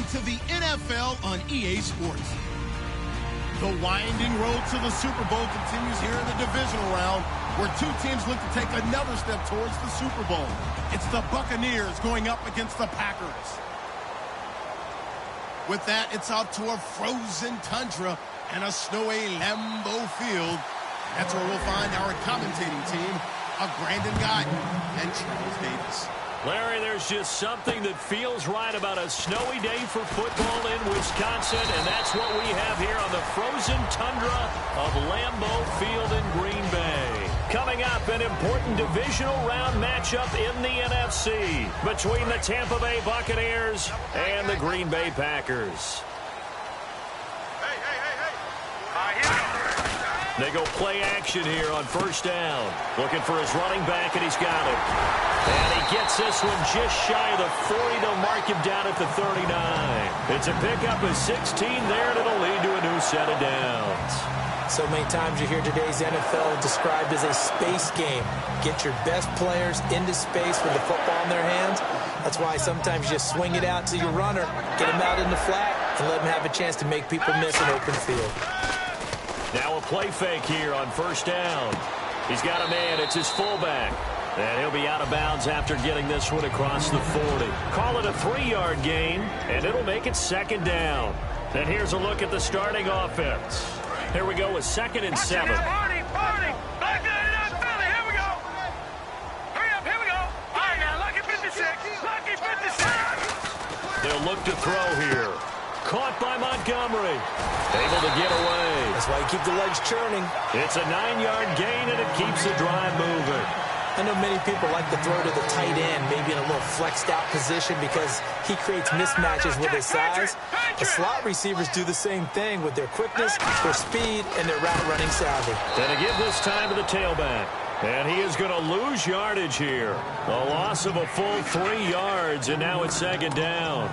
to the NFL on EA Sports. The winding road to the Super Bowl continues here in the divisional round, where two teams look to take another step towards the Super Bowl. It's the Buccaneers going up against the Packers. With that, it's out to a frozen tundra and a snowy Lambeau Field. That's where we'll find our commentating team, Brandon Guyton and Charles Davis. Larry, there's just something that feels right about a snowy day for football in Wisconsin, and that's what we have here on the frozen tundra of Lambeau Field in Green Bay. Coming up, an important divisional round matchup in the NFC between the Tampa Bay Buccaneers and the Green Bay Packers. They go play action here on first down. Looking for his running back, and he's got him. And he gets this one just shy of the 40. They'll mark him down at the 39. It's a pickup of 16 there, and it'll lead to a new set of downs. So many times you hear today's NFL described as a space game. Get your best players into space with the football in their hands. That's why sometimes you just swing it out to your runner, get him out in the flat, and let him have a chance to make people miss an open field. Now a play fake here on first down. He's got a man. It's his fullback. And he'll be out of bounds after getting this one across the 40. Call it a 3-yard gain, and it'll make it second down. And here's a look at the starting offense. Here we go with 2nd and 7. Party! Back to the Philly. Here we go. Hurry up, here we go. All right, now, lucky 56. Lucky 56. They'll look to throw here. Caught by Montgomery. Able to get away. That's why you keep the legs churning. It's a 9-yard gain, and it keeps the drive moving. I know many people like to throw to the tight end, maybe in a little flexed out position because he creates mismatches with his size. The slot receivers do the same thing with their quickness, their speed, and their route running savvy. And to give this time to the tailback. And he is going to lose yardage here. A loss of a full 3 yards, and now it's second down.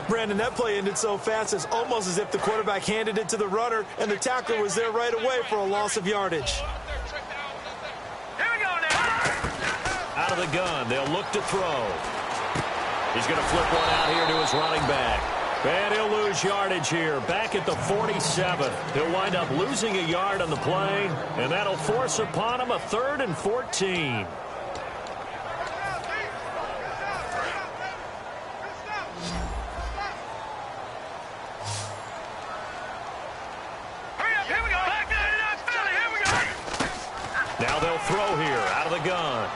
Brandon, that play ended so fast, it's almost as if the quarterback handed it to the runner, and the tackler was there right away for a loss of yardage. Here we go now. Out of the gun, they'll look to throw. He's going to flip one out here to his running back. And he'll lose yardage here, back at the 47. He'll wind up losing a yard on the play, and that'll force upon him a 3rd and 14. Now they'll throw here, out of the gun.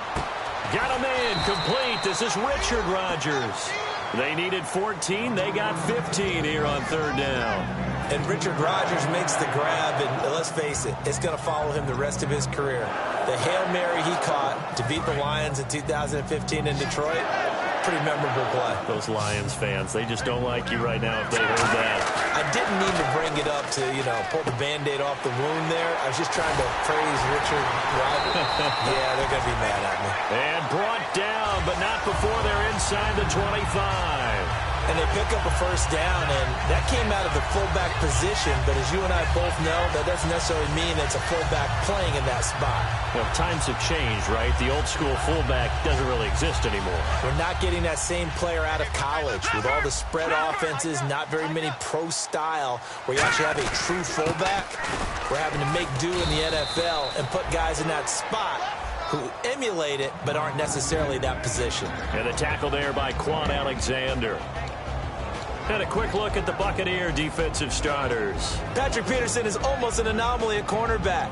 Got him in, complete. This is Richard Rodgers. They needed 14. They got 15 here on 3rd down. And Richard Rodgers makes the grab, and let's face it, it's going to follow him the rest of his career. The Hail Mary he caught to beat the Lions in 2015 in Detroit, pretty memorable play. Those Lions fans, they just don't like you right now if they heard that. I didn't mean to bring it up to, pull the Band-Aid off the wound there. I was just trying to praise Richard Rodgers. Yeah, they're going to be mad at me. And brought down, but not before they're inside the 25. And they pick up a first down, and that came out of the fullback position. But as you and I both know, that doesn't necessarily mean it's a fullback playing in that spot. Well, times have changed, right? The old school fullback doesn't really exist anymore. We're not getting that same player out of college with all the spread offenses, not very many pro style, where you actually have a true fullback. We're having to make do in the NFL and put guys in that spot who emulate it but aren't necessarily that position. And a tackle there by Quan Alexander. And a quick look at the Buccaneer defensive starters. Patrick Peterson is almost an anomaly at cornerback.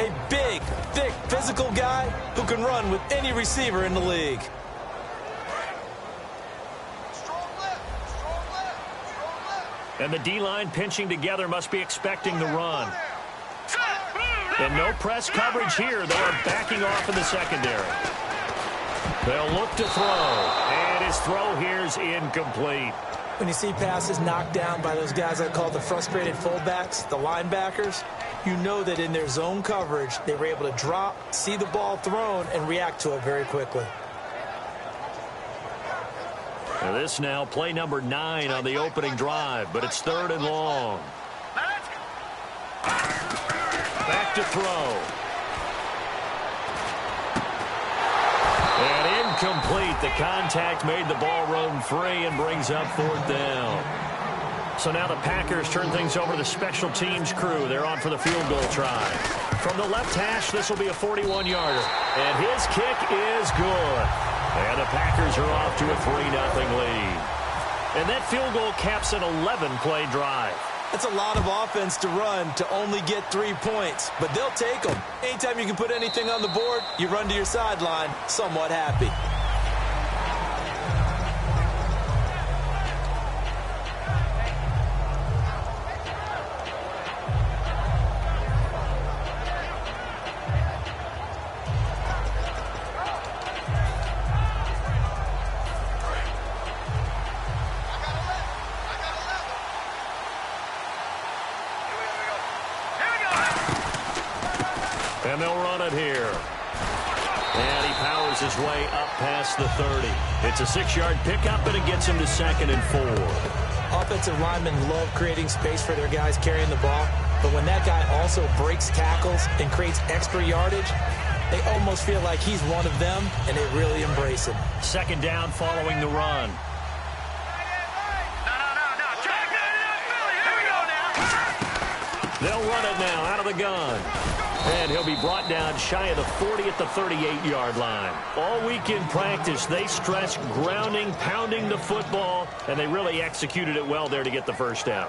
A big, thick, physical guy who can run with any receiver in the league. And the D-line pinching together must be expecting the run. And no press coverage here. They are backing off in the secondary. They'll look to throw. And his throw here is incomplete. When you see passes knocked down by those guys I call the frustrated fullbacks, the linebackers, you know that in their zone coverage, they were able to drop, see the ball thrown, and react to it very quickly. Now this now play number 9 on the opening drive, but it's 3rd and long. Back to throw. And incomplete. The contact made the ball run free and brings up 4th down. So now the Packers turn things over to the special teams crew. They're on for the field goal try. From the left hash, this will be a 41-yarder. And his kick is good. And the Packers are off to a 3-0 lead. And that field goal caps an 11-play drive. That's a lot of offense to run to only get 3 points, but they'll take them. Anytime you can put anything on the board, you run to your sideline somewhat happy. And they'll run it here. And he powers his way up past the 30. It's a 6-yard pickup, and it gets him to 2nd and 4. Offensive linemen love creating space for their guys carrying the ball, but when that guy also breaks tackles and creates extra yardage, they almost feel like he's one of them, and they really embrace him. 2nd down following the run. They'll run it now out of the gun. And he'll be brought down shy of the 40 at the 38-yard line. All week in practice, they stressed grounding, pounding the football, and they really executed it well there to get the first down.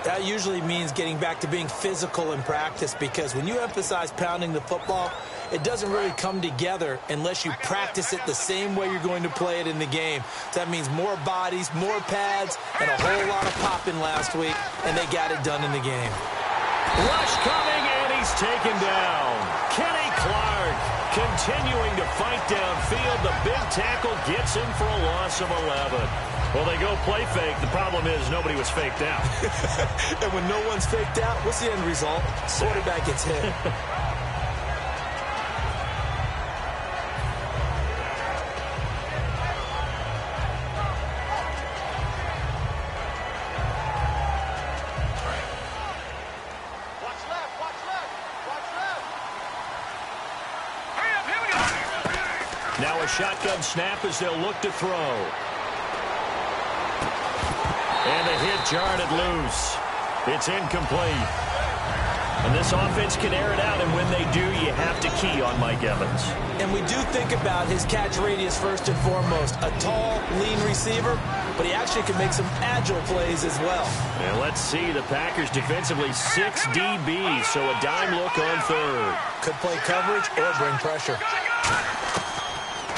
That usually means getting back to being physical in practice, because when you emphasize pounding the football, it doesn't really come together unless you practice it the same way you're going to play it in the game. So that means more bodies, more pads, and a whole lot of popping last week, and they got it done in the game. Rush coming, and he's taken down. Kenny Clark continuing to fight downfield. The big tackle gets him for a loss of 11. Well, they go play fake. The problem is nobody was faked out. And when no one's faked out, what's the end result? Quarterback gets hit. Now a shotgun snap as they'll look to throw. And the hit jarred it loose. It's incomplete. And this offense can air it out, and when they do, you have to key on Mike Evans. And we do think about his catch radius first and foremost. A tall, lean receiver, but he actually can make some agile plays as well. And let's see, the Packers defensively 6 DBs, so a dime look on 3rd. Could play coverage or bring pressure.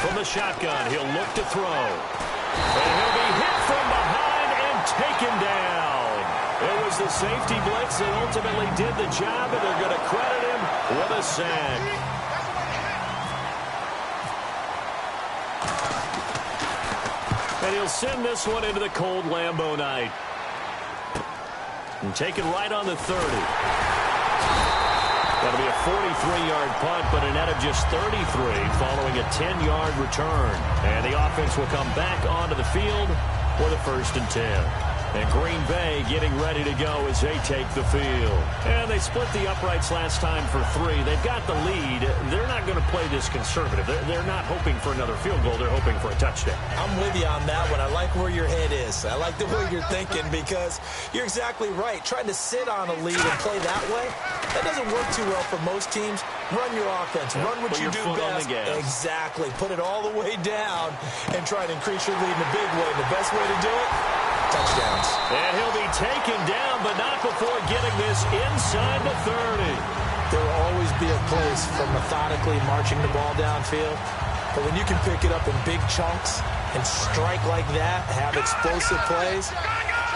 From the shotgun, he'll look to throw. And he'll be hit from behind and taken down. It was the safety blitz that ultimately did the job, and they're going to credit him with a sack. And he'll send this one into the cold Lambeau night. And taken right on the 30. That'll be a 43-yard punt, but a net of just 33 following a 10-yard return. And the offense will come back onto the field for the 1st and 10. And Green Bay getting ready to go as they take the field. And they split the uprights last time for 3. They've got the lead. They're not going to play this conservative. They're not hoping for another field goal. They're hoping for a touchdown. I'm with you on that one. I like where your head is. I like the way you're thinking, because you're exactly right. Trying to sit on a lead and play that way, that doesn't work too well for most teams. Run your offense. Run what you do best. Exactly. Put it all the way down and try to increase your lead in a big way. And the best way to do it, touchdowns. And he'll be taken down, but not before getting this inside the 30. There will always be a place for methodically marching the ball downfield. But when you can pick it up in big chunks and strike like that, have explosive plays,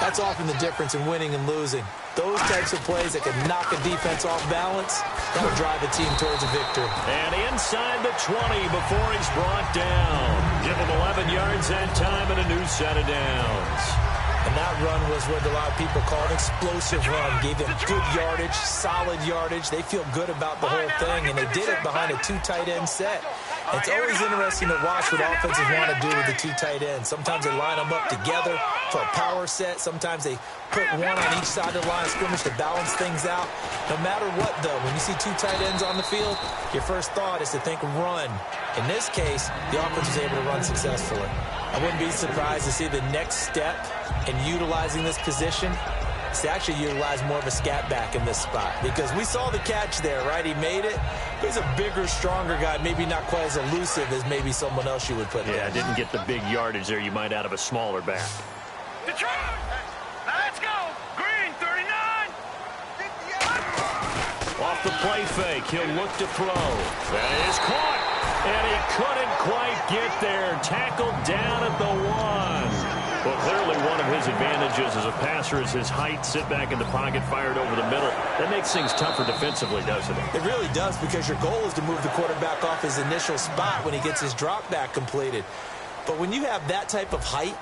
that's often the difference in winning and losing. Those types of plays that can knock a defense off balance, that'll drive a team towards a victory. And inside the 20 before he's brought down. Give him 11 yards that time and a new set of downs. And that run was what a lot of people call an explosive run. Gave them good yardage, solid yardage. They feel good about the whole thing, and they did it behind a 2 tight end set. It's always interesting to watch what offenses want to do with the 2 tight ends. Sometimes they line them up together for a power set. Sometimes they put one on each side of the line of scrimmage to balance things out. No matter what, though, when you see 2 tight ends on the field, your first thought is to think run. In this case, the offense was able to run successfully. I wouldn't be surprised to see the next step in utilizing this position to actually utilize more of a scat back in this spot, because we saw the catch there, right? He made it. He's a bigger, stronger guy, maybe not quite as elusive as maybe someone else you would put there. Yeah, didn't get the big yardage there you might out of a smaller back. Detroit! Let's go! Green, 39! Off the play fake, he'll look to throw. That is caught, and he couldn't quite get there. Tackled down at the 1. Well, clearly one of his advantages as a passer is his height. Sit back in the pocket, fired over the middle. That makes things tougher defensively, doesn't it? It really does, because your goal is to move the quarterback off his initial spot when he gets his drop back completed. But when you have that type of height,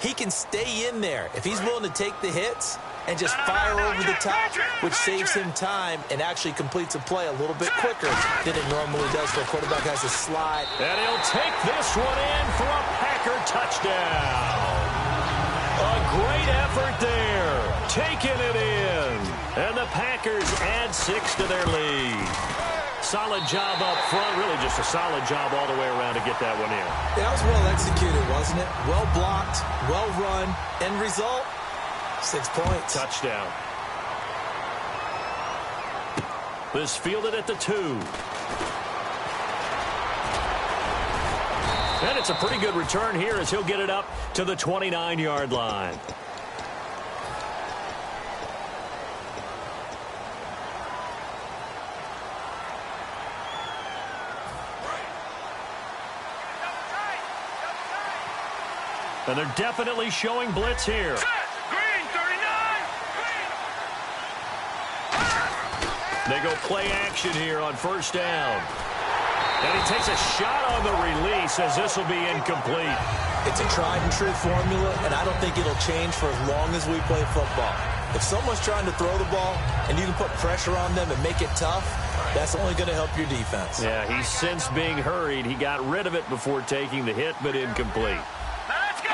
he can stay in there. If he's willing to take the hits and just fire over the top, which saves him time and actually completes a play a little bit quicker than it normally does for a quarterback has to slide. And he'll take this one in for a Packer touchdown. A great effort there, taking it in. And the Packers add 6 to their lead. Solid job up front, really just a solid job all the way around to get that one in. That was well executed, wasn't it? Well blocked, well run. End result, 6 points. Touchdown. This fielded at the 2. And it's a pretty good return here as he'll get it up to the 29-yard line. And they're definitely showing blitz here. Green, 39! They go play action here on first down. And he takes a shot on the release as this will be incomplete. It's a tried-and-true formula, and I don't think it'll change for as long as we play football. If someone's trying to throw the ball and you can put pressure on them and make it tough, that's only going to help your defense. Yeah, he's since being hurried. He got rid of it before taking the hit, but incomplete. Let's go!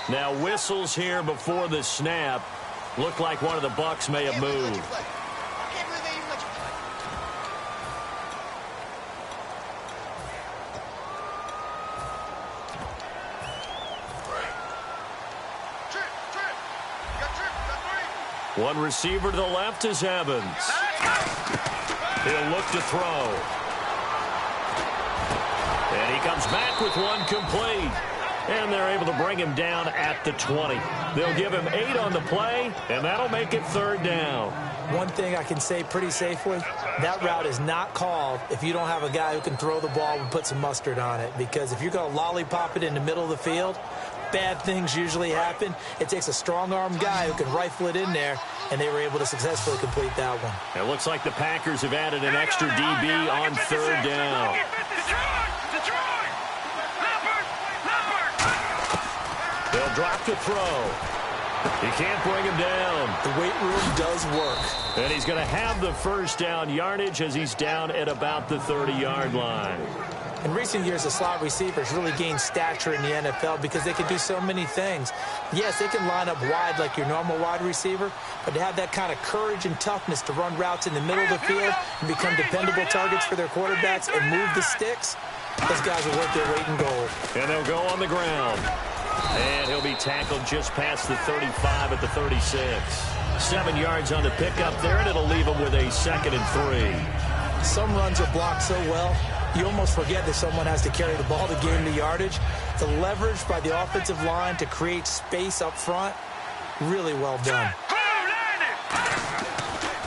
Now whistles here before the snap. Looked like one of the Bucs may have moved. One receiver to the left is Evans. He'll look to throw. And he comes back with one complete. And they're able to bring him down at the 20. They'll give him 8 on the play, and that'll make it third down. One thing I can say pretty safely, that route is not called if you don't have a guy who can throw the ball and put some mustard on it. Because if you're going to lollipop it in the middle of the field, bad things usually happen. It takes a strong-armed guy who can rifle it in there, and they were able to successfully complete that one. It looks like the Packers have added an extra DB on third down. They'll drop to throw. He can't bring him down. The weight room does work. And he's going to have the first down yardage as he's down at about the 30-yard line. In recent years, the slot receivers really gained stature in the NFL because they can do so many things. Yes, they can line up wide like your normal wide receiver, but to have that kind of courage and toughness to run routes in the middle of the field and become dependable targets for their quarterbacks and move the sticks, those guys are worth their weight in gold. And they'll go on the ground. And he'll be tackled just past the 35 at the 36. 7 yards on the pickup there, and it'll leave him with a 2nd and 3. Some runs are blocked so well, you almost forget that someone has to carry the ball to gain the yardage. The leverage by the offensive line to create space up front, really well done.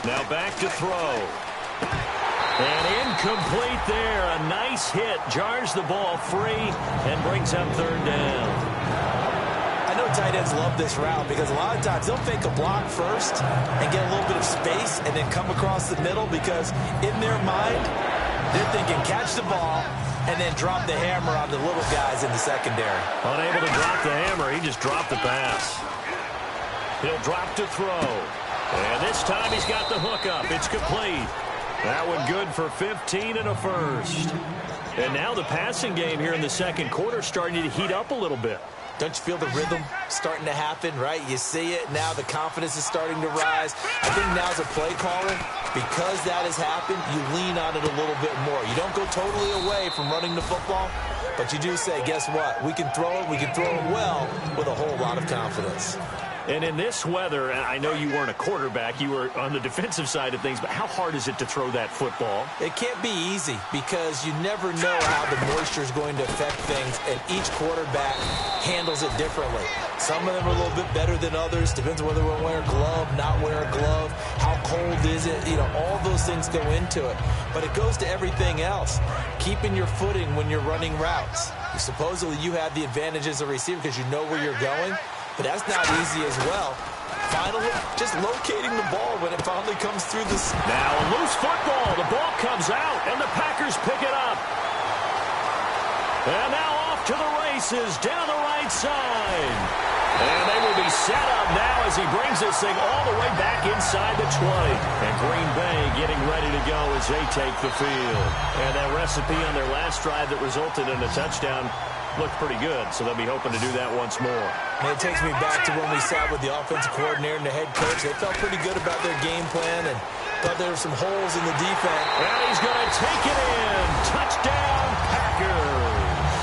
Now back to throw. And incomplete there. A nice hit. Jars the ball free and brings up third down. I know tight ends love this route because a lot of times they'll fake a block first and get a little bit of space and then come across the middle because in their mind, they're thinking catch the ball and then drop the hammer on the little guys in the secondary. Unable to drop the hammer, he just dropped the pass. He'll drop to throw. And this time he's got the hook up. It's complete. That one good for 15 and a first. And now the passing game here in the second quarter starting to heat up a little bit. Don't you feel the rhythm starting to happen, right? You see it now. The confidence is starting to rise. I think now as a play caller, because that has happened, you lean on it a little bit more. You don't go totally away from running the football, but you do say, guess what? We can throw it. We can throw it well with a whole lot of confidence. And in this weather, I know you weren't a quarterback, you were on the defensive side of things, but how hard is it to throw that football? It can't be easy because you never know how the moisture is going to affect things, and each quarterback handles it differently. Some of them are a little bit better than others. Depends on whether we're wearing a glove, not wear a glove, how cold is it, all those things go into it. But it goes to everything else. Keeping your footing when you're running routes. Supposedly you have the advantage as a receiver because you know where you're going. But that's not easy as well. Finally, just locating the ball when it finally comes through the... Now a loose football. The ball comes out, and the Packers pick it up. And now off to the races down the right side. And they will be set up now as he brings this thing all the way back inside the 20. And Green Bay getting ready to go as they take the field. And that recipe on their last drive that resulted in a touchdown looked pretty good, so they'll be hoping to do that once more. And it takes me back to when we sat with the offensive coordinator and the head coach. They felt pretty good about their game plan and thought there were some holes in the defense. And he's going to take it in. Touchdown, Packers.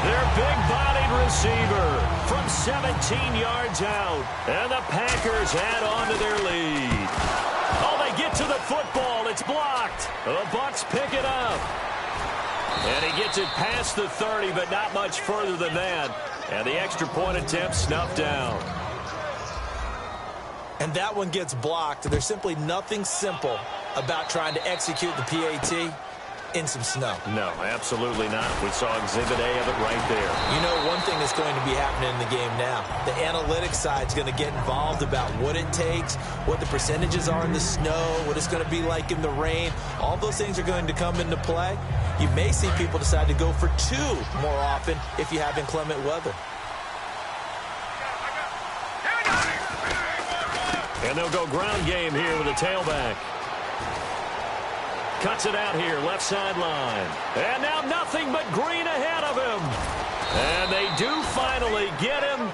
Their big-bodied receiver from 17 yards out. And the Packers add on to their lead. Oh, they get to the football. It's blocked. The Bucs pick it up. And he gets it past the 30, but not much further than that. And the extra point attempt snuffed down. And that one gets blocked. There's simply nothing simple about trying to execute the PAT in some snow. No, absolutely not. We saw Exhibit A of it right there. You know, one thing that's going to be happening in the game now, the analytics side is going to get involved about what it takes, what the percentages are in the snow, what it's going to be like in the rain. All those things are going to come into play. You may see people decide to go for 2 more often if you have inclement weather. And they'll go ground game here with a tailback. Cuts it out here, left sideline. And now nothing but green ahead of him. And they do finally get him,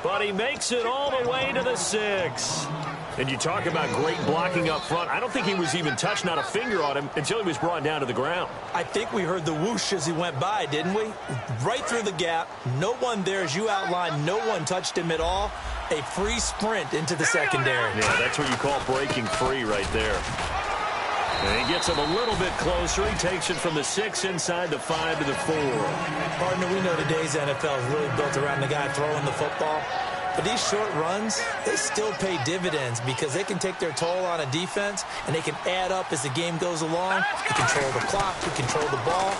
but he makes it all the way to the 6. And you talk about great blocking up front. I don't think he was even touched, not a finger on him, until he was brought down to the ground. I think we heard the whoosh as he went by, didn't we? Right through the gap. No one there, as you outlined, no one touched him at all. A free sprint into the secondary. Yeah, that's what you call breaking free right there. And he gets him a little bit closer. He takes it from the 6 inside the 5 to the 4. Partner, we know today's NFL is really built around the guy throwing the football. But these short runs, they still pay dividends because they can take their toll on a defense, and they can add up as the game goes along. You control the clock, you control the ball,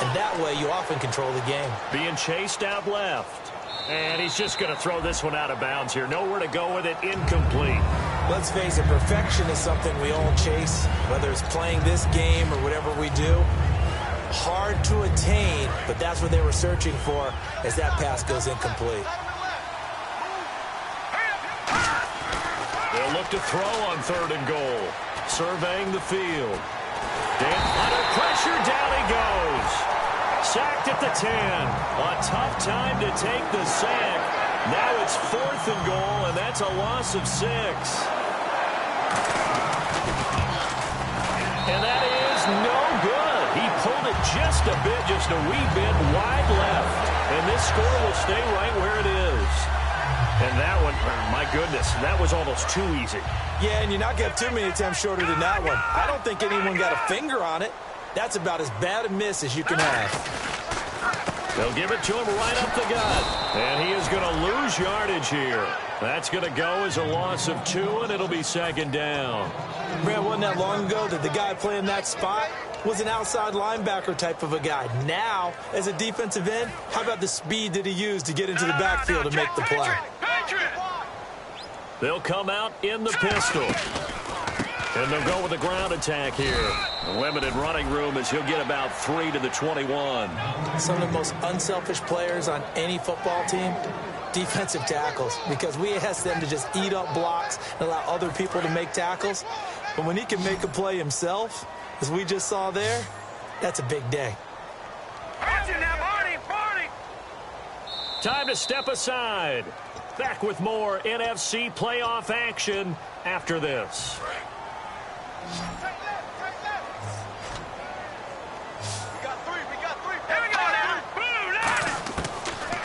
and that way you often control the game. Being chased out left. And he's just going to throw this one out of bounds here. Nowhere to go with it. Incomplete. Let's face it, perfection is something we all chase, whether it's playing this game or whatever we do. Hard to attain, but that's what they were searching for as that pass goes incomplete. They'll look to throw on 3rd and goal. Surveying the field. Under pressure, down he goes. Sacked at the 10. A tough time to take the sack. Now it's 4th and goal, and that's a loss of 6. And that is no good. He pulled it just a bit, just a wee bit wide left. And this score will stay right where it is. And that one, my goodness, that was almost too easy. Yeah, and you're not going to have too many attempts shorter than that one. I don't think anyone got a finger on it. That's about as bad a miss as you can have. They'll give it to him right up the gut. And he is going to lose yardage here. That's going to go as a loss of 2, and it'll be 2nd down. Man, wasn't that long ago that the guy playing that spot was an outside linebacker type of a guy. Now, as a defensive end, how about the speed that he used to get into the backfield and make the play? They'll come out in the pistol. And they'll go with a ground attack here. A limited running room as he'll get about 3 to the 21. Some of the most unselfish players on any football team, defensive tackles, because we ask them to just eat up blocks and allow other people to make tackles. But when he can make a play himself, as we just saw there, that's a big day. Time to step aside. Back with more NFC playoff action after this.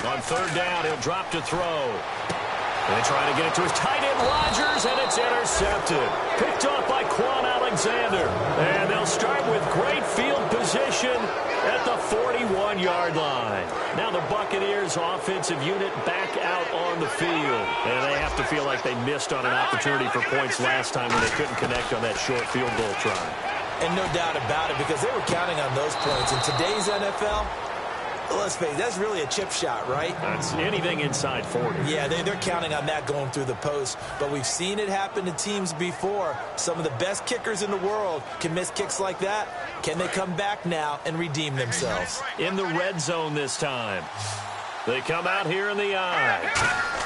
On 3rd down, he'll drop to throw. And trying to get it to his tight end, Rodgers, and it's intercepted. Picked off by Quan Alexander. And they'll start with great field position at the 41-yard line. Now the Buccaneers offensive unit back out on the field. And they have to feel like they missed on an opportunity for points last time when they couldn't connect on that short field goal try. And no doubt about it, because they were counting on those points. In today's NFL, let's face it, that's really a chip shot, right? That's anything inside 40. Yeah, they're counting on that going through the post. But we've seen it happen to teams before. Some of the best kickers in the world can miss kicks like that. Can they come back now and redeem themselves? In the red zone this time. They come out here in the eye.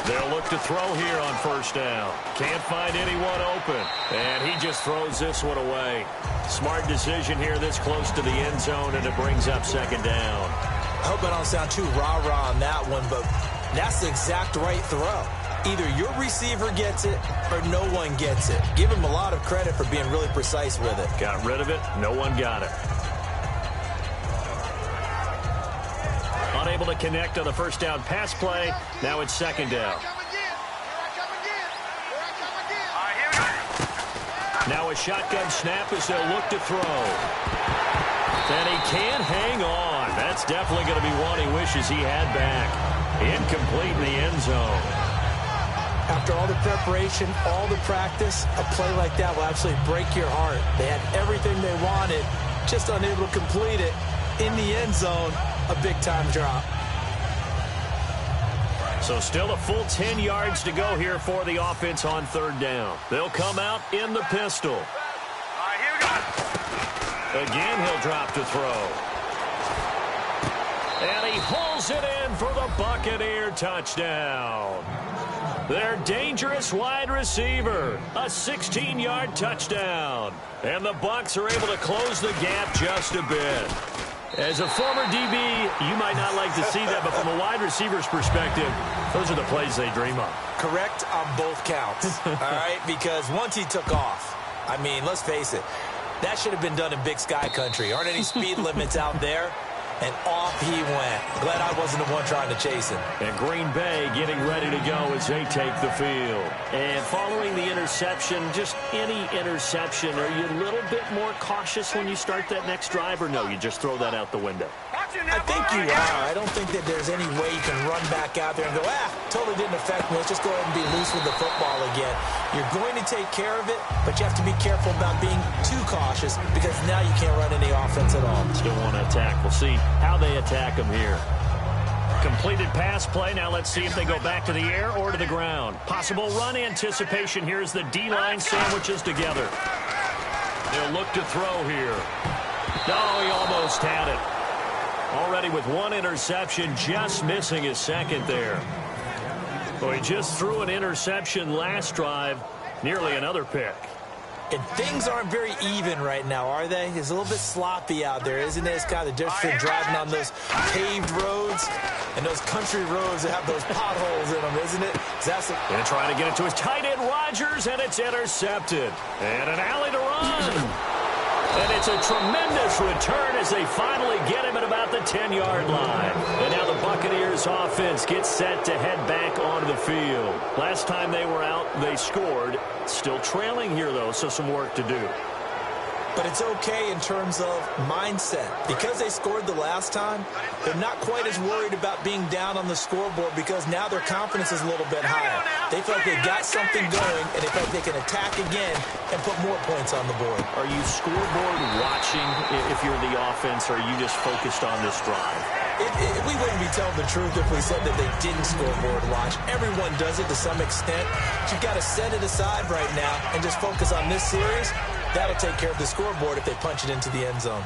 They'll look to throw here on first down. Can't find anyone open. And he just throws this one away. Smart decision here this close to the end zone, and it brings up second down. I hope I don't sound too rah-rah on that one, but that's the exact right throw. Either your receiver gets it or no one gets it. Give him a lot of credit for being really precise with it. Got rid of it. No one got it. Unable to connect on the first down pass play. Now it's second down. Now a shotgun snap as they'll look to throw. And he can't hang on. That's definitely going to be one he wishes he had back. Incomplete in the end zone. After all the preparation, all the practice, a play like that will absolutely break your heart. They had everything they wanted, just unable to complete it. In the end zone, a big-time drop. So still a full 10 yards to go here for the offense on third down. They'll come out in the pistol. All right, here we go. Again, he'll drop to throw. And he hauls it in for the Buccaneer touchdown. Their dangerous wide receiver, a 16-yard touchdown. And the Bucs are able to close the gap just a bit. As a former DB, you might not like to see that, but from a wide receiver's perspective, those are the plays they dream of. Correct on both counts, all right? Because once he took off, I mean, let's face it, that should have been done in Big Sky country. Aren't any speed limits out there? And off he went. Glad I wasn't the one trying to chase him. And Green Bay getting ready to go as they take the field. And following the interception, just any interception, are you a little bit more cautious when you start that next drive, or no, you just throw that out the window? I think you are. I don't think that there's any way you can run back out there and go, totally didn't affect me. Let's just go ahead and be loose with the football again. You're going to take care of it, but you have to be careful about being too cautious because now you can't run any offense at all. Still want to attack. We'll see how they attack them here. Completed pass play. Now let's see if they go back to the air or to the ground. Possible run anticipation here as the D-line sandwiches together. They'll look to throw here. No, he almost had it. Already with one interception, just missing his second there. Well, he just threw an interception last drive, nearly another pick. And things aren't very even right now, are they? It's a little bit sloppy out there, isn't it? It's kind of different from driving on those paved roads and those country roads that have those potholes in them, isn't it? Going to try to get it to his tight end, Rodgers, and it's intercepted. And an alley to run. And it's a tremendous return as they finally get him at about the 10-yard line. And now the Buccaneers offense gets set to head back onto the field. Last time they were out, they scored. Still trailing here, though, so some work to do. But it's okay in terms of mindset. Because they scored the last time, they're not quite as worried about being down on the scoreboard because now their confidence is a little bit higher. They feel like they've got something going, and they feel like they can attack again and put more points on the board. Are you scoreboard watching if you're the offense, or are you just focused on this drive? We wouldn't be telling the truth if we said that they didn't scoreboard watch. Everyone does it to some extent. But you've got to set it aside right now and just focus on this series. That'll take care of the scoreboard if they punch it into the end zone.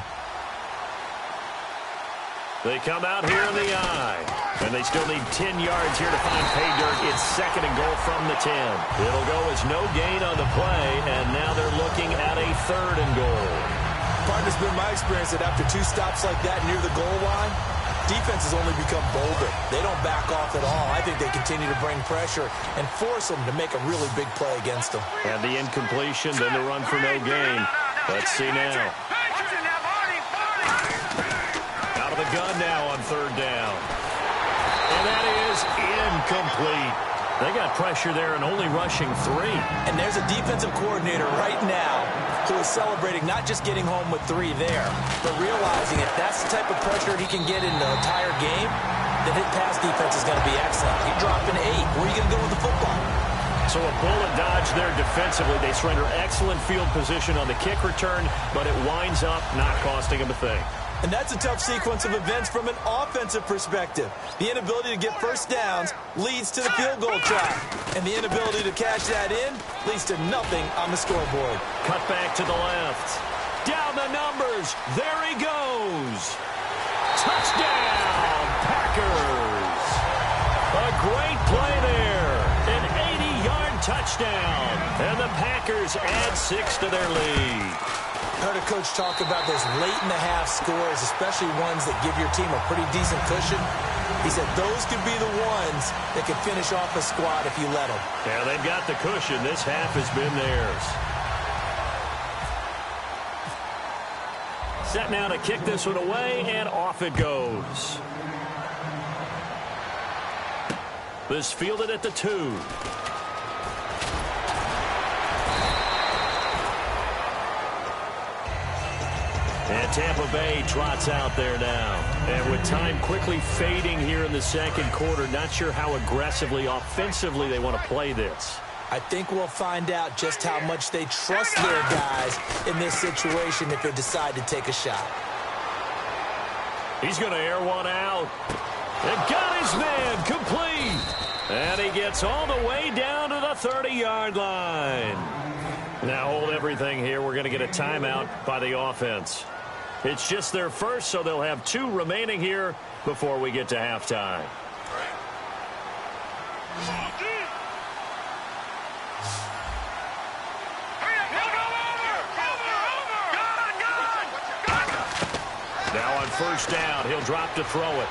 They come out here in the eye. And they still need 10 yards here to find pay dirt. It's second and goal from the 10. It'll go as no gain on the play, and now they're looking at a third and goal. Partner, it's been my experience that after two stops like that near the goal line, defense has only become bolder. They don't back off at all. I think they continue to bring pressure and force them to make a really big play against them. And the incompletion, then the run for no gain. Let's see now. Out of the gun now on third down. And that is incomplete. They got pressure there and only rushing 3. And there's a defensive coordinator right now who is celebrating not just getting home with 3 there, but realizing if that's the type of pressure he can get in the entire game, then his pass defense is going to be excellent. He dropped an 8. Where are you going to go with the football? So a bullet dodge there defensively. They surrender excellent field position on the kick return, but it winds up not costing them a thing. And that's a tough sequence of events from an offensive perspective. The inability to get first downs leads to the field goal try. And the inability to cash that in leads to nothing on the scoreboard. Cut back to the left. Down the numbers. There he goes. Touchdown, Packers. A great play there. An 80-yard touchdown. And the Packers add 6 to their lead. I heard a coach talk about those late-in-the-half scores, especially ones that give your team a pretty decent cushion. He said those could be the ones that could finish off a squad if you let them. Yeah, they've got the cushion. This half has been theirs. Set now to kick this one away, and off it goes. This fielded at the 2. And Tampa Bay trots out there now. And with time quickly fading here in the second quarter, not sure how aggressively, offensively they want to play this. I think we'll find out just how much they trust their guys in this situation if they decide to take a shot. He's going to air one out. And got his man complete. And he gets all the way down to the 30-yard line. Now hold everything here. We're going to get a timeout by the offense. It's just their first, so they'll have 2 remaining here before we get to halftime. Now on first down, he'll drop to throw it.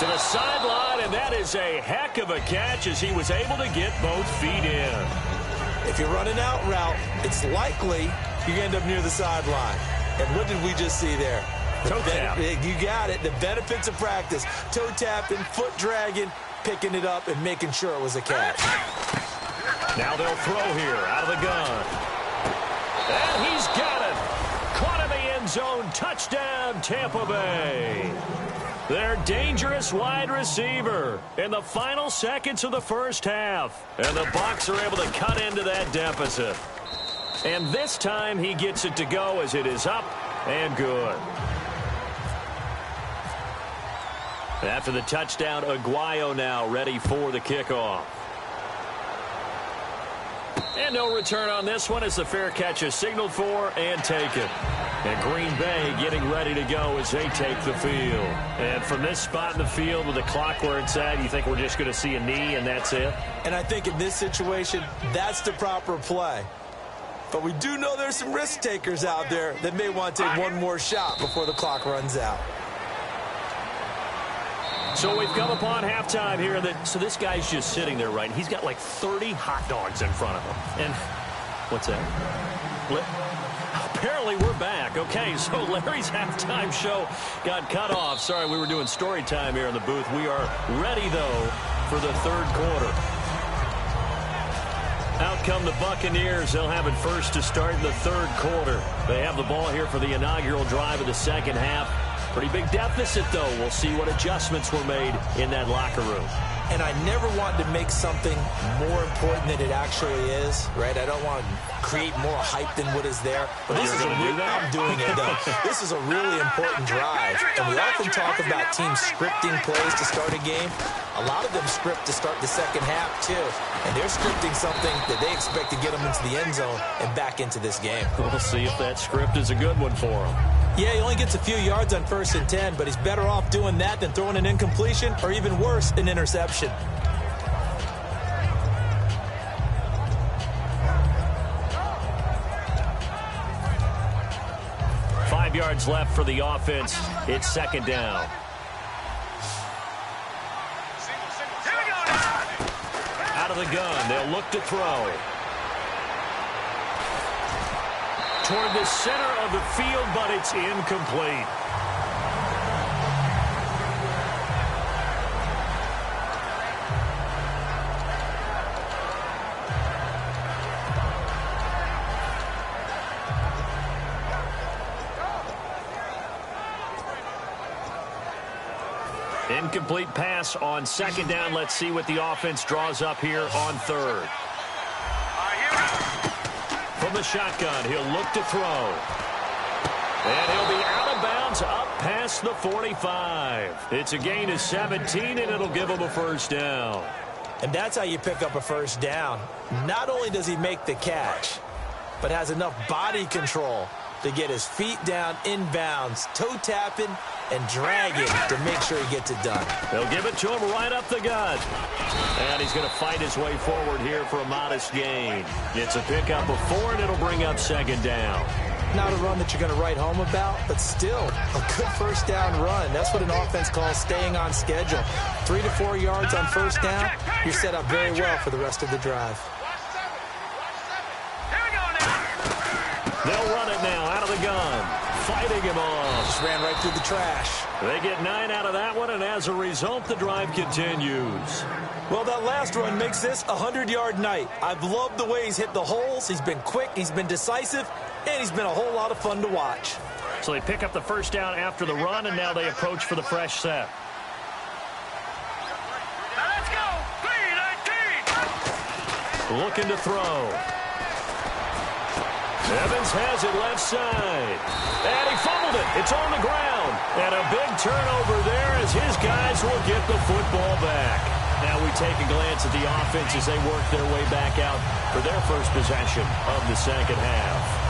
To the sideline, and that is a heck of a catch as he was able to get both feet in. If you're running out route, it's likely you end up near the sideline. And what did we just see there? Toe tap. You got it. The benefits of practice. Toe tapping, foot dragging, picking it up, and making sure it was a catch. Now they'll throw here out of the gun. And he's got it. Caught in the end zone. Touchdown, Tampa Bay. Their dangerous wide receiver in the final seconds of the first half. And the Bucs are able to cut into that deficit. And this time he gets it to go as it is up and good. After the touchdown, Aguayo now ready for the kickoff. And no return on this one as the fair catch is signaled for and taken. And Green Bay getting ready to go as they take the field. And from this spot in the field with the clock where it's at, you think we're just going to see a knee and that's it? And I think in this situation, that's the proper play. But we do know there's some risk takers out there that may want to take one more shot before the clock runs out. So we've come upon halftime here. So this guy's just sitting there, right? He's got like 30 hot dogs in front of him. And what's that? Apparently we're back. Okay, so Larry's halftime show got cut off. Sorry, we were doing story time here in the booth. We are ready, though, for the third quarter. Out come the Buccaneers. They'll have it first to start in the third quarter. They have the ball here for the inaugural drive of the second half. Pretty big deficit, though. We'll see what adjustments were made in that locker room. And I never want to make something more important than it actually is, right? I don't want to create more hype than what is there. But this is I'm doing it, though. This is a really important drive. And we often talk about teams scripting plays to start a game. A lot of them script to start the second half, too. And they're scripting something that they expect to get them into the end zone and back into this game. We'll see if that script is a good one for them. Yeah, he only gets a few yards on 1st and 10, but he's better off doing that than throwing an incompletion or even worse, an interception. Five yards left for the offense. It's second down. Out of the gun, they'll look to throw. Toward the center of the field, but it's incomplete. Incomplete pass on second down. Let's see what the offense draws up here on third. From the shotgun, he'll look to throw. And he'll be out of bounds up past the 45. It's a gain of 17, and it'll give him a first down. And that's how you pick up a first down. Not only does he make the catch, but has enough body control to get his feet down inbounds, toe tapping and dragging to make sure he gets it done. They'll give it to him right up the gut. And he's going to fight his way forward here for a modest gain. It's a pickup of 4, and it'll bring up second down. Not a run that you're going to write home about, but still a good first down run. That's what an offense calls staying on schedule. 3 to 4 yards on first down, you're set up very well for the rest of the drive. They'll run it now out of the gun. Fighting him off. Just ran right through the trash. They get 9 out of that one, and as a result, the drive continues. Well, that last run makes this a 100-yard night. I've loved the way he's hit the holes. He's been quick, he's been decisive, and he's been a whole lot of fun to watch. So they pick up the first down after the run, and now they approach for the fresh set. Now let's go. 3-19. Looking to throw. Evans has it left side. And he fumbled it. It's on the ground. And a big turnover there as his guys will get the football back. Now we take a glance at the offense as they work their way back out for their first possession of the second half.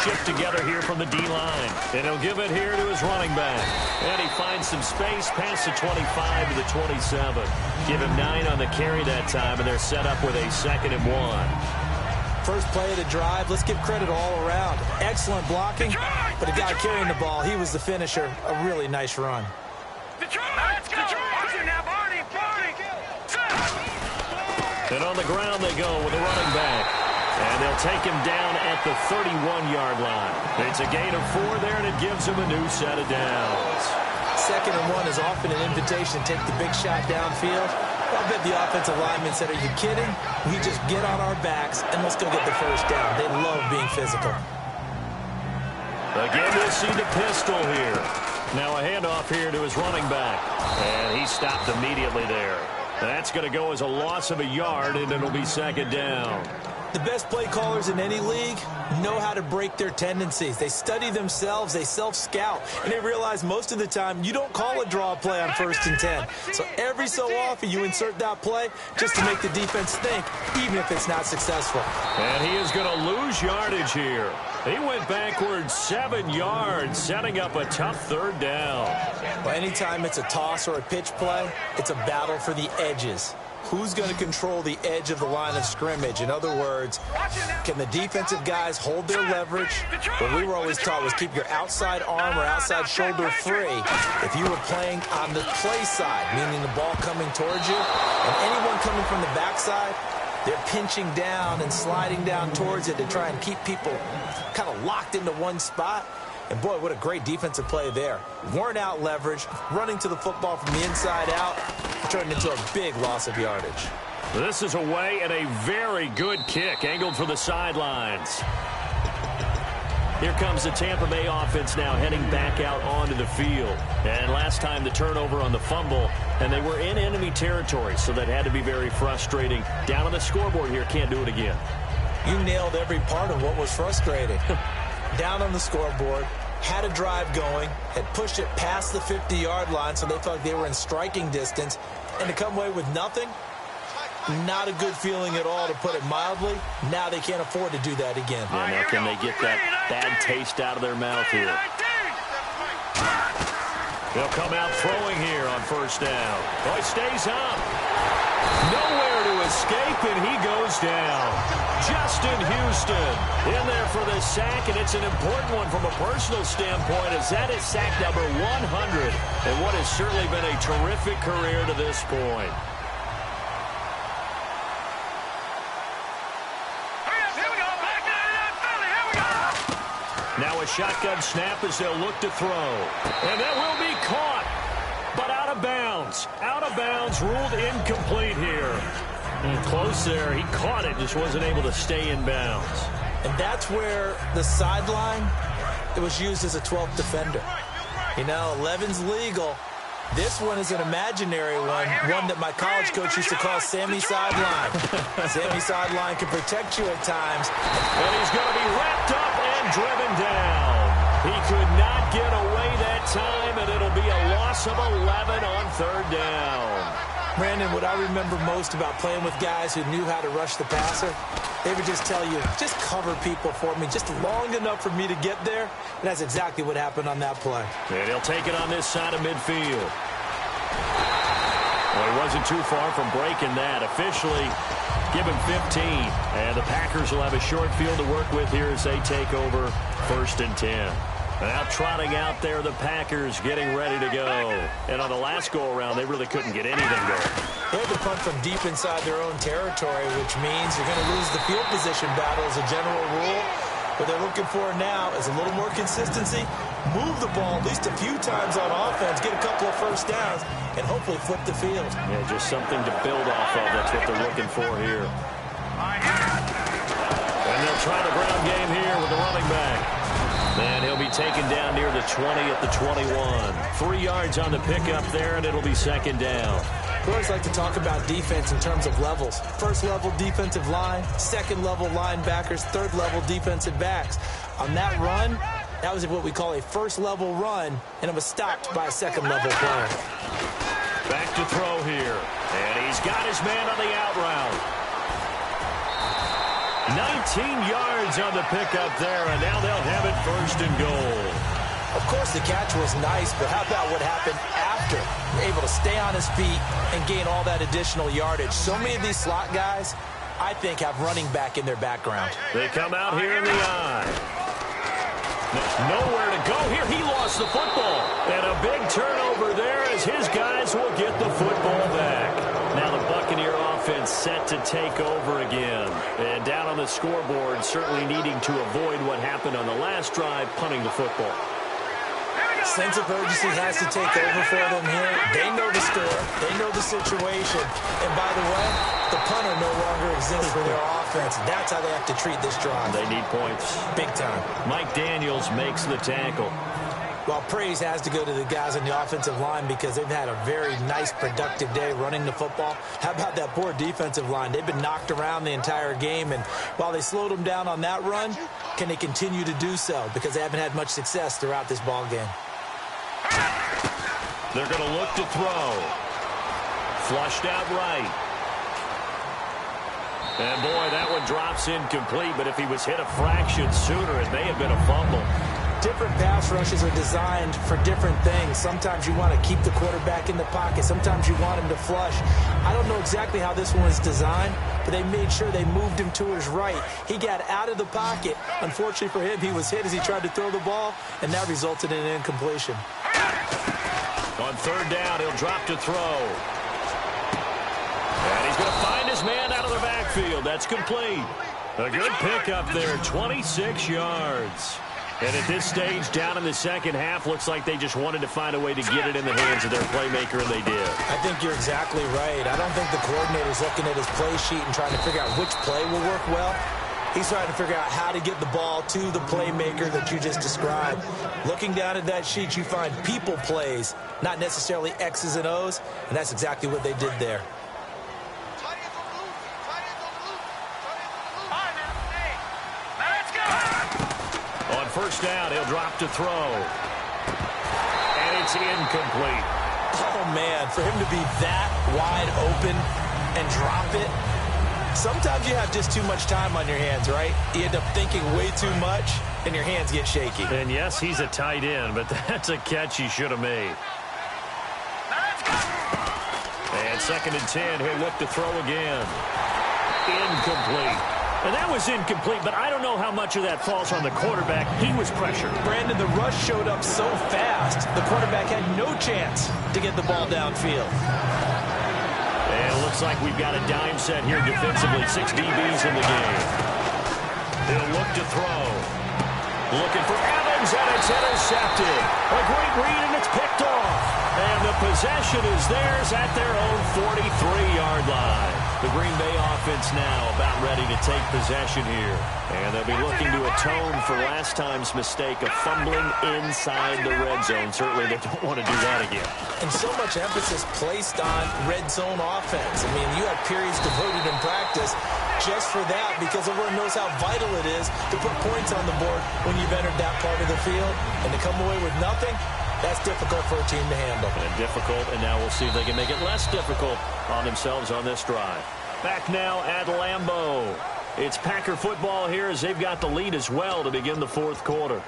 Shift together here from the D-line. And he'll give it here to his running back. And he finds some space past the 25 to the 27. Give him 9 on the carry that time, and they're set up with a 2nd and 1. First play of the drive, let's give credit all around. Excellent blocking, but the guy carrying the ball, he was the finisher. A really nice run. Let's go. And on the ground they go with a running back. And they'll take him down at the 31-yard line. It's a gain of 4 there, and it gives him a new set of downs. 2nd and 1 is often an invitation to take the big shot downfield. I bet the offensive lineman said, are you kidding? We just get on our backs, and let's go get the first down. They love being physical. Again, we'll see the pistol here. Now a handoff here to his running back. And he stopped immediately there. That's going to go as a loss of a yard, and it'll be 2nd down. The best play callers in any league know how to break their tendencies. They study themselves, they self-scout, and they realize most of the time you don't call a draw play on 1st and 10. So every so often you insert that play just to make the defense think, even if it's not successful. And he is going to lose yardage here. He went backwards 7 yards, setting up a tough 3rd down. Well, anytime it's a toss or a pitch play, it's a battle for the edges. Who's going to control the edge of the line of scrimmage? In other words, can the defensive guys hold their leverage? What we were always taught was keep your outside arm or outside shoulder free. If you were playing on the play side, meaning the ball coming towards you, and anyone coming from the backside, they're pinching down and sliding down towards it to try and keep people kind of locked into one spot. And boy, what a great defensive play there. Worn out leverage, running to the football from the inside out, turned into a big loss of yardage. This is away and a very good kick, angled for the sidelines. Here comes the Tampa Bay offense now heading back out onto the field. And last time the turnover on the fumble, and they were in enemy territory, so that had to be very frustrating. Down on the scoreboard here, can't do it again. You nailed every part of what was frustrating. Down on the scoreboard, had a drive going, had pushed it past the 50-yard line, so they thought they were in striking distance, and to come away with nothing, not a good feeling at all, to put it mildly. Now they can't afford to do that again. Yeah, now can they get that bad taste out of their mouth here? They'll come out throwing here on 1st down. Oh, he stays up. Nowhere to escape, and he goes down. Justin Houston in there for the sack, and it's an important one from a personal standpoint, as that is sack number 100, and what has certainly been a terrific career to this point. Now a shotgun snap as they'll look to throw. And that will be caught, but out of bounds. Out of bounds, ruled incomplete here. Close there. He caught it, just wasn't able to stay in bounds. And that's where the sideline, it was used as a 12th defender. You know, 11's legal. This one is an imaginary one that my college coach used to call Sammy Sideline. Sammy Sideline can protect you at times. And he's going to be wrapped up and driven down. He could not get away that time, and it'll be a loss of 11 on third down. Brandon, what I remember most about playing with guys who knew how to rush the passer, they would just tell you, just cover people for me, just long enough for me to get there. And that's exactly what happened on that play. And he'll take it on this side of midfield. Well, he wasn't too far from breaking that. Officially, give him 15. And the Packers will have a short field to work with here as they take over 1st and 10. Now trotting out there, the Packers getting ready to go. And on the last go-around, they really couldn't get anything going. They had to punt from deep inside their own territory, which means you're going to lose the field position battle as a general rule. What they're looking for now is a little more consistency, move the ball at least a few times on offense, get a couple of first downs, and hopefully flip the field. Yeah, just something to build off of. That's what they're looking for here. And they'll try the ground game here with the running back. And he'll be taken down near the 20 at the 21. 3 yards on the pickup there, and it'll be 2nd down. We always like to talk about defense in terms of levels. 1st level defensive line, 2nd level linebackers, 3rd level defensive backs. On that run, that was what we call a 1st level run, and it was stopped by a 2nd level player. Back to throw here. And he's got his man on the out route. 19 yards on the pickup there, and now they'll have it 1st and goal. Of course, the catch was nice, but how about what happened after? You're able to stay on his feet and gain all that additional yardage. So many of these slot guys, I think, have running back in their background. They come out here in the eye. Nowhere to go here. He lost the football. And a big turnover there as his guys will get the football back. Now the Buccaneer offense set to take over again. And down on the scoreboard, certainly needing to avoid what happened on the last drive, punting the football. Sense of urgency has to take over for them here. They know the score. They know the situation. And by the way, the punter no longer exists for their offense. That's how they have to treat this drive. They need points. Big time. Mike Daniels makes the tackle. Well, praise has to go to the guys on the offensive line because they've had a very nice, productive day running the football. How about that poor defensive line? They've been knocked around the entire game, and while they slowed them down on that run, can they continue to do so? Because they haven't had much success throughout this ball game. They're going to look to throw. Flushed out right. And, boy, that one drops incomplete, but if he was hit a fraction sooner, it may have been a fumble. Different pass rushes are designed for different things. Sometimes you want to keep the quarterback in the pocket. Sometimes you want him to flush. I don't know exactly how this one was designed, but they made sure they moved him to his right. He got out of the pocket. Unfortunately for him, he was hit as he tried to throw the ball, and that resulted in an incompletion. On 3rd down, he'll drop to throw. And he's going to find his man out of the backfield. That's complete. A good pickup there, 26 yards. And at this stage, down in the second half, looks like they just wanted to find a way to get it in the hands of their playmaker, and they did. I think you're exactly right. I don't think the coordinator's looking at his play sheet and trying to figure out which play will work well. He's trying to figure out how to get the ball to the playmaker that you just described. Looking down at that sheet, you find people plays, not necessarily X's and O's, and that's exactly what they did there. On 1st down, he'll drop to throw. And it's incomplete. Oh, man, for him to be that wide open and drop it, sometimes you have just too much time on your hands, right? You end up thinking way too much, and your hands get shaky. And, yes, he's a tight end, but that's a catch he should have made. And 2nd and 10, he'll look to throw again. Incomplete. And that was incomplete, but I don't know how much of that falls on the quarterback. He was pressured. Brandon, the rush showed up so fast, the quarterback had no chance to get the ball downfield. And it looks like we've got a dime set here defensively. 6 DBs in the game. He'll look to throw. Looking for Evans, and it's intercepted. A great read, and it's picked off. And the possession is theirs at their own 43-yard line. The Green Bay offense now about ready to take possession here. And they'll be looking to atone for last time's mistake of fumbling inside the red zone. Certainly they don't want to do that again. And so much emphasis placed on red zone offense. I mean, you have periods devoted in practice just for that because everyone knows how vital it is to put points on the board when you've entered that part of the field. And to come away with nothing, that's difficult for a team to handle. And difficult, and now we'll see if they can make it less difficult on themselves on this drive. Back now at Lambeau. It's Packer football here as they've got the lead as well to begin the fourth quarter.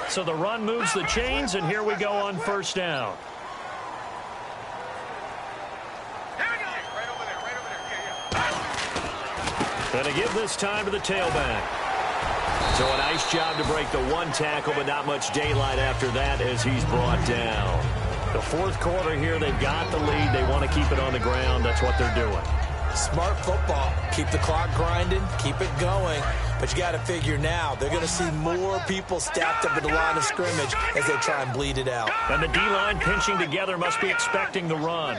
So the run moves the chains, and here we go on first down. Going to give this time to the tailback. So a nice job to break the one tackle, but not much daylight after that as he's brought down. The fourth quarter here, they've got the lead. They want to keep it on the ground. That's what they're doing. Smart football. Keep the clock grinding. Keep it going. But you got to figure now, they're going to see more people stacked up at the line of scrimmage as they try and bleed it out. And the D-line pinching together must be expecting the run.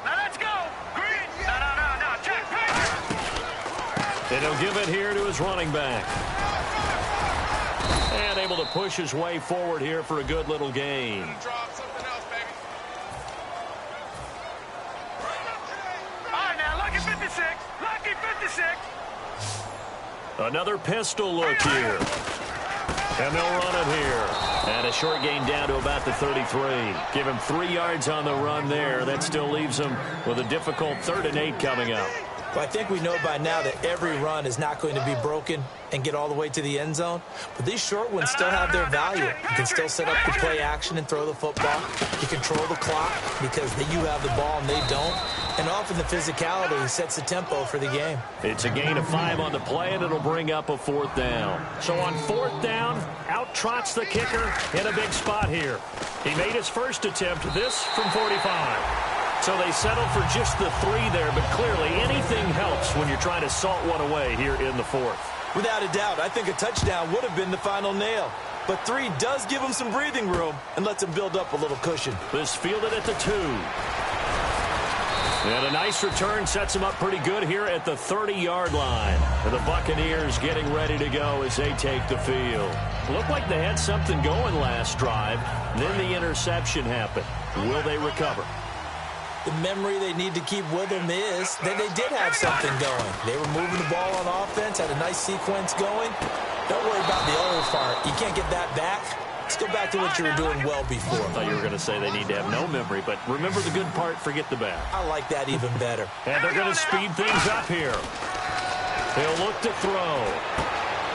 Now let's go. Green. No. Check. And he'll give it here to his running back. And able to push his way forward here for a good little gain. Lucky 56. Another pistol look here. And they'll run it here. And a short gain down to about the 33. Give him 3 yards on the run there. That still leaves him with a difficult 3rd and 8 coming up. Well, I think we know by now that every run is not going to be broken and get all the way to the end zone. But these short ones still have their value. You can still set up the play action and throw the football. You control the clock because you have the ball and they don't. And often the physicality sets the tempo for the game. It's a gain of 5 on the play, and it'll bring up a 4th down. So on 4th down, out trots the kicker in a big spot here. He made his first attempt, this from 45. So they settled for just the 3 there, but clearly anything helps when you're trying to salt one away here in the 4th. Without a doubt, I think a touchdown would have been the final nail. But 3 does give him some breathing room and lets him build up a little cushion. This fielded at the 2. And a nice return sets him up pretty good here at the 30-yard line. And the Buccaneers getting ready to go as they take the field. Looked like they had something going last drive. Then the interception happened. Will they recover? The memory they need to keep with them is that they did have something going. They were moving the ball on offense, had a nice sequence going. Don't worry about the old part. You can't get that back. Let's go back to what you were doing well before. I thought you were going to say they need to have no memory, but remember the good part, forget the bad. I like that even better. And they're going to speed things up here. They'll look to throw.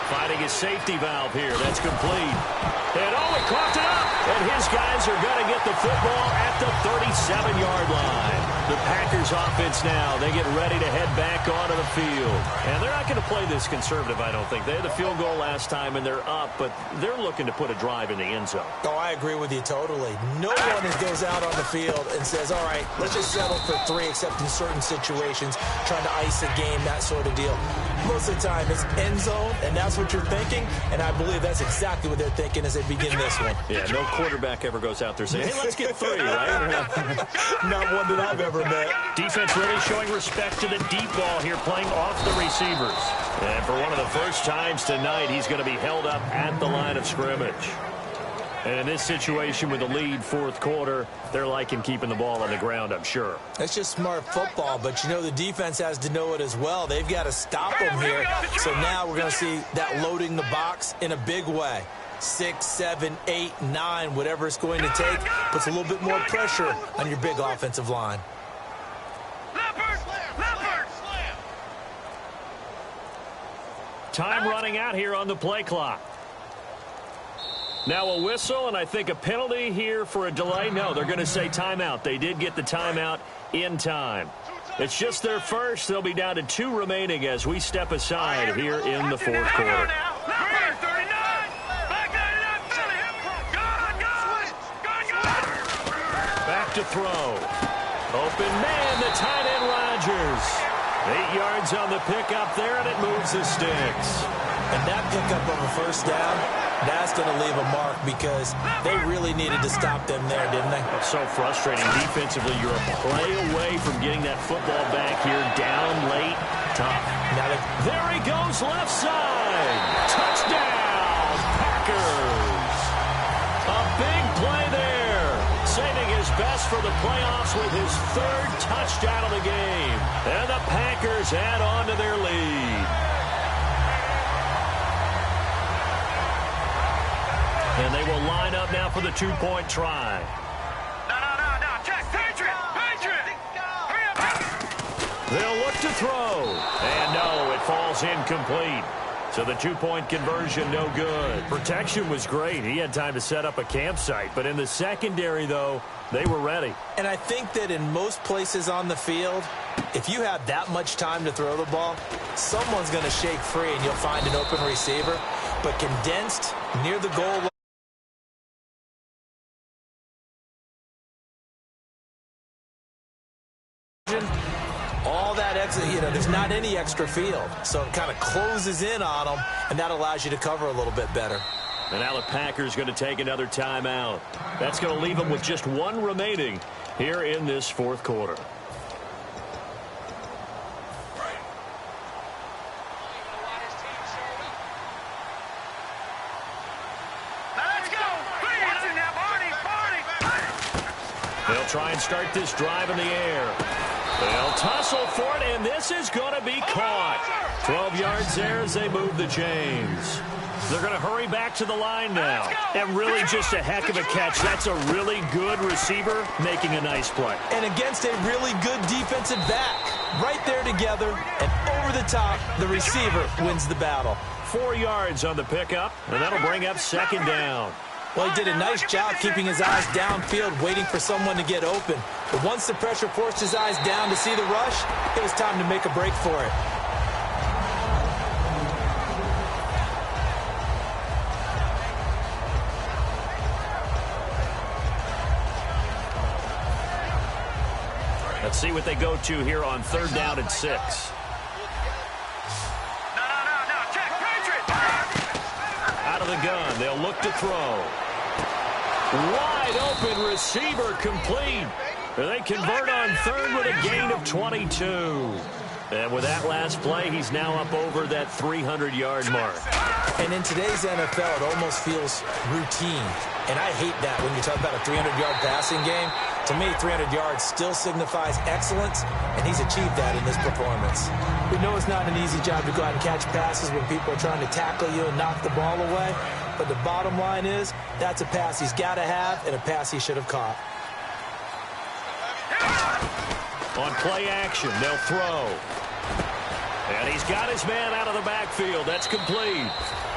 Finding his safety valve here. That's complete. And he caught it up. And his guys are going to get the football at the 37-yard line. The Packers offense now, they get ready to head back onto the field. And they're not going to play this conservative, I don't think. They had the field goal last time, and they're up, but they're looking to put a drive in the end zone. Oh, I agree with you totally. No one goes out on the field and says, all right, let's just settle for 3, except in certain situations, trying to ice a game, that sort of deal. Most of the time, it's end zone, and that's what you're thinking, and I believe that's exactly what they're thinking as they begin this one. Yeah, no quarterback ever goes out there saying, hey, let's get 3, right? Not one that I've ever met. Defense really showing respect to the deep ball here, playing off the receivers. And for one of the first times tonight, he's going to be held up at the line of scrimmage. And in this situation with the lead, 4th quarter, they're liking keeping the ball on the ground, I'm sure. That's just smart football, but you know the defense has to know it as well. They've got to stop them here. So now we're going to see that loading the box in a big way. 6, 7, 8, 9, whatever it's going to take, puts a little bit more pressure on your big offensive line. Time running out here on the play clock. Now a whistle, and I think a penalty here for a delay. No, they're going to say timeout. They did get the timeout in time. It's just their first. They'll be down to 2 remaining as we step aside here in the 4th quarter. Back to throw. Open man, the tight end Rodgers. 8 yards on the pickup there, and it moves the sticks. And that pickup of a first down That's going to leave a mark because they really needed to stop them there, didn't they? It's so frustrating. Defensively, you're a play away from getting that football back here. Down late. Tough. There he goes left side. Touchdown, Packers. A big play there. Saving his best for the playoffs with his third touchdown of the game. And the Packers add on to their lead. And they will line up now for the two-point try. No. Check. Patriot. Hurry up. They'll look to throw. And no, it falls incomplete. So the two-point conversion, no good. Protection was great. He had time to set up a campsite. But in the secondary, though, they were ready. And I think that in most places on the field, if you have that much time to throw the ball, someone's going to shake free and you'll find an open receiver. But condensed near the goal line, all that extra, there's not any extra field. So it kind of closes in on them, and that allows you to cover a little bit better. And now the Packers going to take another timeout. That's going to leave them with just one remaining here in this fourth quarter. They'll try and start this drive in the air. They'll tussle for it, and this is going to be caught. 12 yards there as they move the chains. They're going to hurry back to the line now. And really just a heck of a catch. That's a really good receiver making a nice play. And against a really good defensive back. Right there together, and over the top, the receiver wins the battle. 4 yards on the pickup, and that'll bring up second down. Well, he did a nice job keeping his eyes downfield, waiting for someone to get open. But once the pressure forced his eyes down to see the rush, it was time to make a break for it. Let's see what they go to here on 3rd down and 6. No. Check. Patriot. Out of the gun. They'll look to throw. Wide open receiver complete. They convert on 3rd with a gain of 22. And with that last play, he's now up over that 300-yard mark. And in today's NFL, it almost feels routine. And I hate that when you talk about a 300-yard passing game. To me, 300 yards still signifies excellence, and he's achieved that in this performance. We know it's not an easy job to go out and catch passes when people are trying to tackle you and knock the ball away. But the bottom line is, that's a pass he's got to have and a pass he should have caught. On play action, they'll throw. And he's got his man out of the backfield. That's complete.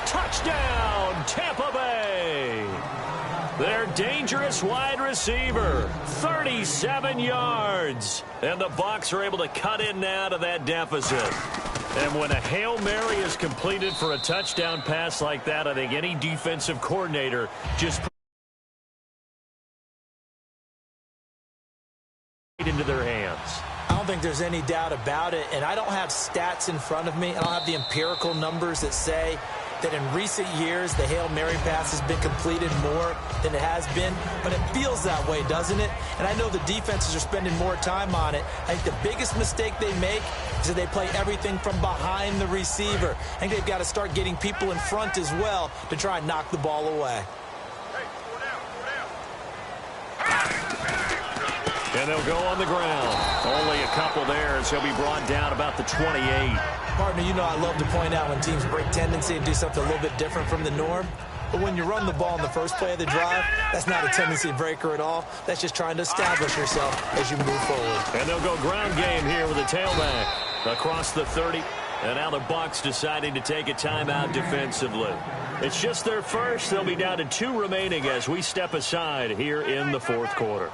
Touchdown, Tampa Bay. Their dangerous wide receiver, 37 yards. And the Bucs are able to cut in now to that deficit. And when a Hail Mary is completed for a touchdown pass like that, I think any defensive coordinator just put it into their hands. I don't think there's any doubt about it, and I don't have stats in front of me. I don't have the empirical numbers that say that in recent years the Hail Mary pass has been completed more than it has been, but it feels that way, doesn't it? And I know the defenses are spending more time on it. I think the biggest mistake they make is that they play everything from behind the receiver. I think they've got to start getting people in front as well to try and knock the ball away. And they'll go on the ground. Only a couple there as he'll be brought down about the 28. Partner, you know I love to point out when teams break tendency and do something a little bit different from the norm. But when you run the ball in the first play of the drive, that's not a tendency breaker at all. That's just trying to establish yourself as you move forward. And they'll go ground game here with a tailback across the 30. And now the Bucs deciding to take a timeout defensively. It's just their first. They'll be down to 2 remaining as we step aside here in the fourth quarter.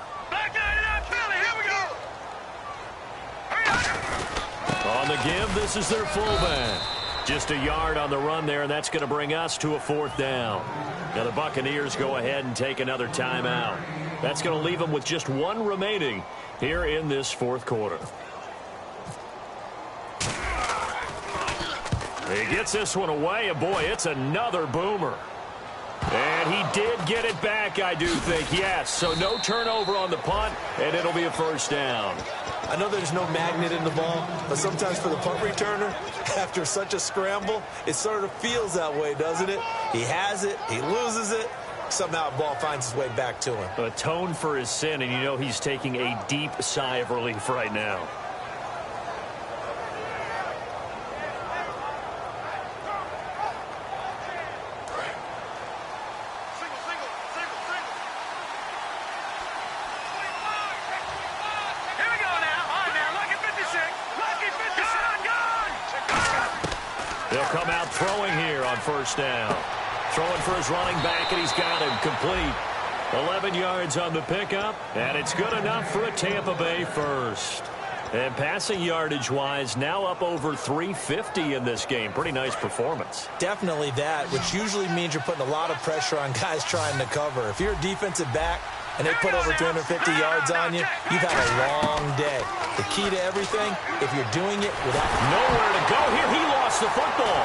On the give, this is their fullback. Just a yard on the run there, and that's going to bring us to a 4th down. Now the Buccaneers go ahead and take another timeout. That's going to leave them with just 1 remaining here in this fourth quarter. He gets this one away, and boy, it's another boomer. And he did get it back, I do think, yes. So no turnover on the punt, and it'll be a first down. I know there's no magnet in the ball, but sometimes for the punt returner, after such a scramble, it sort of feels that way, doesn't it? He has it, he loses it, somehow the ball finds its way back to him. Atone for his sin, and you know he's taking a deep sigh of relief right now. They'll come out throwing here on first down. Throwing for his running back, and he's got him complete. 11 yards on the pickup, and it's good enough for a Tampa Bay first. And passing yardage-wise, now up over 350 in this game. Pretty nice performance. Definitely that, which usually means you're putting a lot of pressure on guys trying to cover. If you're a defensive back and they put over 250 yards on you, you've had a long day. The key to everything, if you're doing it without nowhere to go here, he lost the football.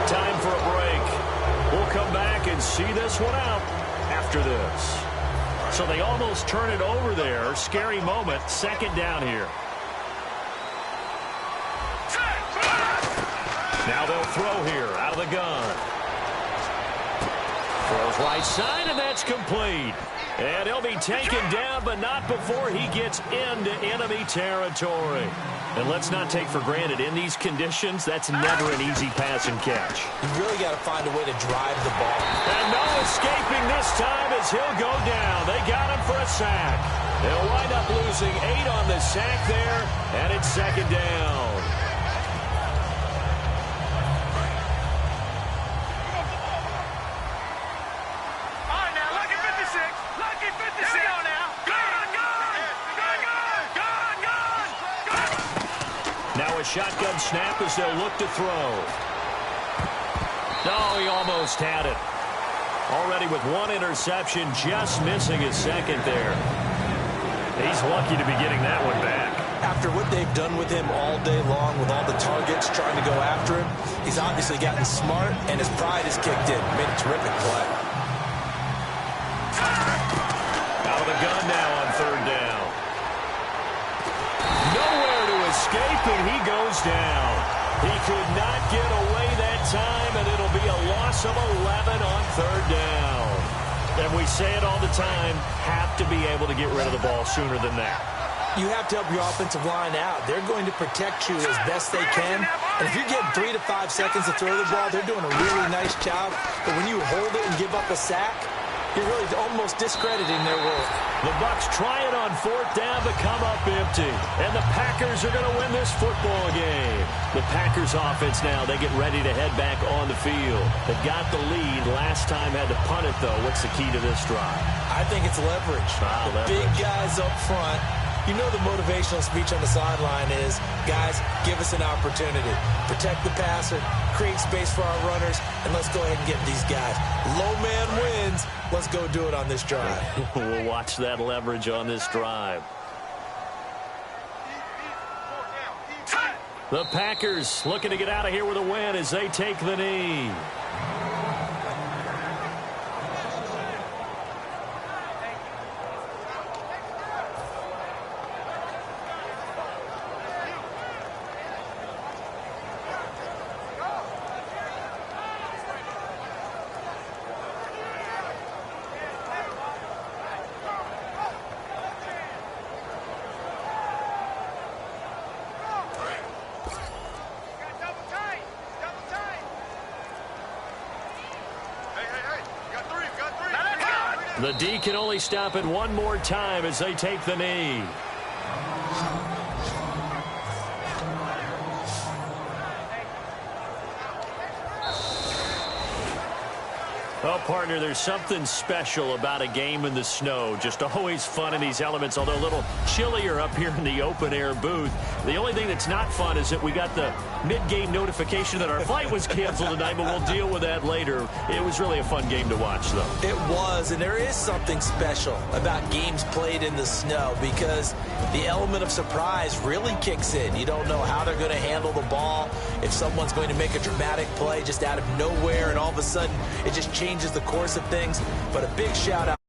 Time for a break. We'll come back and see this one out after this. So they almost turn it over there. Scary moment. Second down here. Now they'll throw here out of the gun. Throws right side, and that's complete. And he'll be taken down, but not before he gets into enemy territory. And let's not take for granted, in these conditions, that's never an easy pass and catch. You really got to find a way to drive the ball. And no escaping this time as he'll go down. They got him for a sack. They'll wind up losing 8 on the sack there, and it's second down. Now a shotgun snap as they'll look to throw. No, he almost had it. Already with 1 interception, just missing his second there. He's lucky to be getting that one back. After what they've done with him all day long, with all the targets trying to go after him, he's obviously gotten smart, and his pride has kicked in. Made a terrific play. Out of the gun now on third down. Nowhere to escape, and he goes down. He could not get away that time, and it'll be a loss of 11 on third down. And we say it all the time, have to be able to get rid of the ball sooner than that. You have to help your offensive line out. They're going to protect you as best they can. And if you get 3 to 5 seconds to throw the ball, they're doing a really nice job. But when you hold it and give up a sack, you're really almost discrediting their work. The Bucs try it on fourth down but come up empty. And the Packers are going to win this football game. The Packers offense now, they get ready to head back on the field. They got the lead. Last time had to punt it, though. What's the key to this drive? I think it's leverage. Leverage. Big guys up front. You know the motivational speech on the sideline is, guys, give us an opportunity. Protect the passer, create space for our runners, and let's go ahead and get these guys. Low man wins. Let's go do it on this drive. We'll watch that leverage on this drive. The Packers looking to get out of here with a win as they take the knee. The D can only stop it one more time as they take the knee. Well, partner, there's something special about a game in the snow. Just always fun in these elements, although a little chillier up here in the open-air booth. The only thing that's not fun is that we got the mid-game notification that our flight was canceled tonight, but we'll deal with that later. It was really a fun game to watch, though. It was, and there is something special about games played in the snow because the element of surprise really kicks in. You don't know how they're going to handle the ball, if someone's going to make a dramatic play just out of nowhere, and all of a sudden it just changes the course of things. But a big shout out